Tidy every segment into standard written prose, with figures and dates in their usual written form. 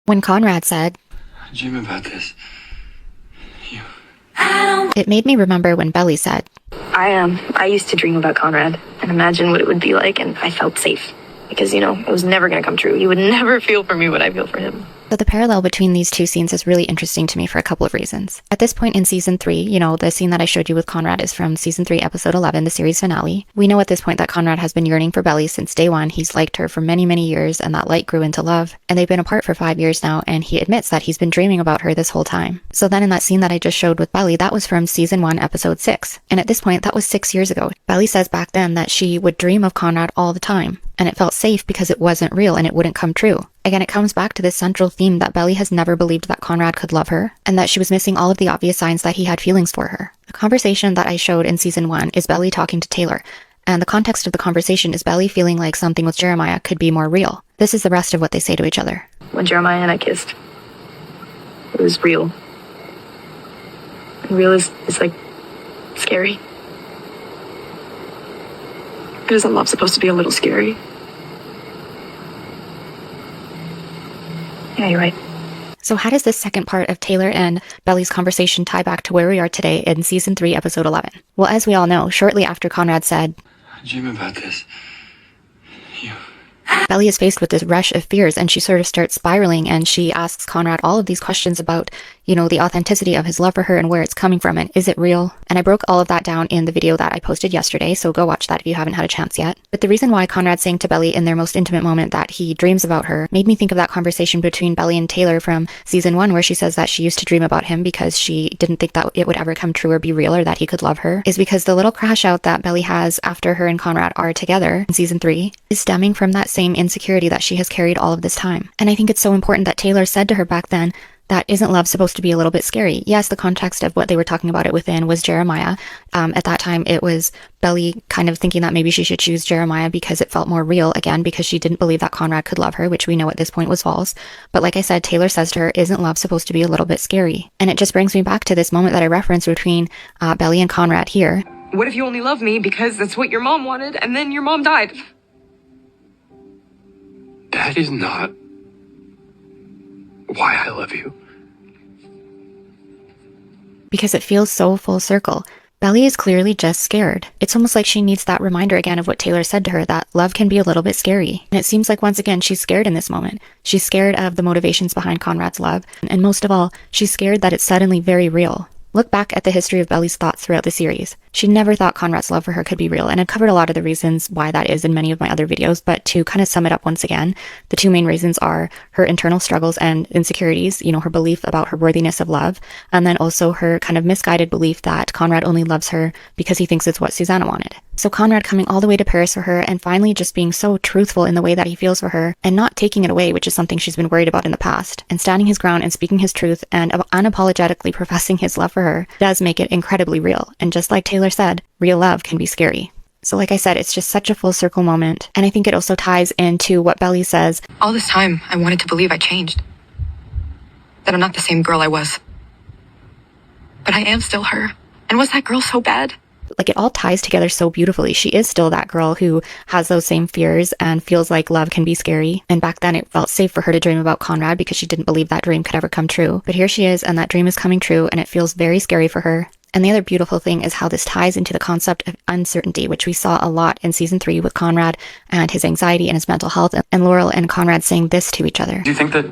When Conrad said, I dream about this. It made me remember when Belly said, I used to dream about Conrad and imagine what it would be like, and I felt safe. Because, it was never going to come true. He would never feel for me what I feel for him. So the parallel between these two scenes is really interesting to me for a couple of reasons. At this point in season 3, the scene that I showed you with Conrad is from season 3, episode 11, the series finale. We know at this point that Conrad has been yearning for Belly since day one. He's liked her for many, many years, and that like grew into love. And they've been apart for 5 years now, and he admits that he's been dreaming about her this whole time. So then in that scene that I just showed with Belly, that was from season 1, episode 6. And at this point, that was 6 years ago. Belly says back then that she would dream of Conrad all the time, and it felt safe because it wasn't real and it wouldn't come true. Again, it comes back to this central theme that Belly has never believed that Conrad could love her, and that she was missing all of the obvious signs that he had feelings for her. The conversation that I showed in season 1 is Belly talking to Taylor, and the context of the conversation is Belly feeling like something with Jeremiah could be more real. This is the rest of what they say to each other. When Jeremiah and I kissed, it was real. And real is like scary. Isn't love supposed to be a little scary? Yeah, you're right. So how does this second part of Taylor and Belly's conversation tie back to where we are today in season 3, episode 11? Well, as we all know, shortly after Conrad said, I dream about this. Belly is faced with this rush of fears, and she sort of starts spiraling, and she asks Conrad all of these questions about, the authenticity of his love for her and where it's coming from, and is it real? And I broke all of that down in the video that I posted yesterday, so go watch that if you haven't had a chance yet. But the reason why Conrad's saying to Belly in their most intimate moment that he dreams about her made me think of that conversation between Belly and Taylor from season 1, where she says that she used to dream about him because she didn't think that it would ever come true or be real, or that he could love her, is because the little crash out that Belly has after her and Conrad are together in season 3 is stemming from that same insecurity that she has carried all of this time. And I think it's so important that Taylor said to her back then, that isn't love supposed to be a little bit scary? Yes, the context of what they were talking about it within was Jeremiah. At that time, it was Belly kind of thinking that maybe she should choose Jeremiah because it felt more real, again, because she didn't believe that Conrad could love her, which we know at this point was false. But like I said, Taylor says to her, isn't love supposed to be a little bit scary? And it just brings me back to this moment that I referenced between Belly and Conrad here. What if you only love me because that's what your mom wanted, and then your mom died? That is not why I love you. Because it feels so full circle. Belly is clearly just scared. It's almost like she needs that reminder again of what Taylor said to her, that love can be a little bit scary. And it seems like once again she's scared in this moment. She's scared of the motivations behind Conrad's love, and most of all, she's scared that it's suddenly very real. Look back at the history of Belly's thoughts throughout the series. She never thought Conrad's love for her could be real, and I've covered a lot of the reasons why that is in many of my other videos, but to kind of sum it up once again, the two main reasons are her internal struggles and insecurities, her belief about her worthiness of love, and then also her kind of misguided belief that Conrad only loves her because he thinks it's what Susanna wanted. So Conrad coming all the way to Paris for her and finally just being so truthful in the way that he feels for her and not taking it away, which is something she's been worried about in the past, and standing his ground and speaking his truth and unapologetically professing his love for her does make it incredibly real. And just like Taylor said, real love can be scary. So like I said, it's just such a full circle moment. And I think it also ties into what Belly says. All this time, I wanted to believe I changed. That I'm not the same girl I was. But I am still her. And was that girl so bad? Like, it all ties together so beautifully. She is still that girl who has those same fears and feels like love can be scary. And back then it felt safe for her to dream about Conrad because she didn't believe that dream could ever come true. But here she is, and that dream is coming true, and it feels very scary for her. And the other beautiful thing is how this ties into the concept of uncertainty, which we saw a lot in season 3 with Conrad and his anxiety and his mental health, and Laurel and Conrad saying this to each other. Do you think that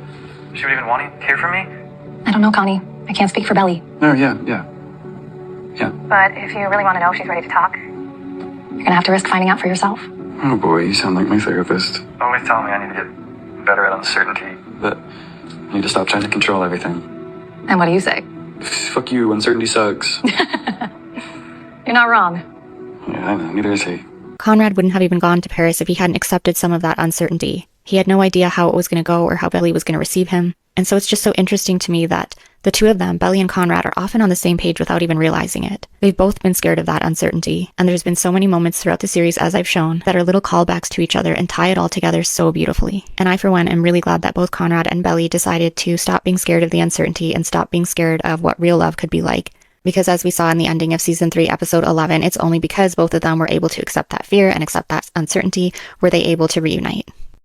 she would even want to hear from me? I don't know, Connie. I can't speak for Belly. No, yeah. But if you really want to know if she's ready to talk, you're gonna have to risk finding out for yourself. Oh boy, you sound like my therapist. Always telling me I need to get better at uncertainty. But I need to stop trying to control everything. And what do you say? Fuck you, uncertainty sucks. You're not wrong. Yeah, I know, neither is he. Conrad wouldn't have even gone to Paris if he hadn't accepted some of that uncertainty. He had no idea how it was going to go or how Belly was going to receive him. And so it's just so interesting to me that the two of them, Belly and Conrad, are often on the same page without even realizing it. They've both been scared of that uncertainty, and there's been so many moments throughout the series, as I've shown, that are little callbacks to each other and tie it all together so beautifully. And I, for one, am really glad that both Conrad and Belly decided to stop being scared of the uncertainty and stop being scared of what real love could be like. Because as we saw in the ending of season 3, episode 11, it's only because both of them were able to accept that fear and accept that uncertainty were they able to reunite.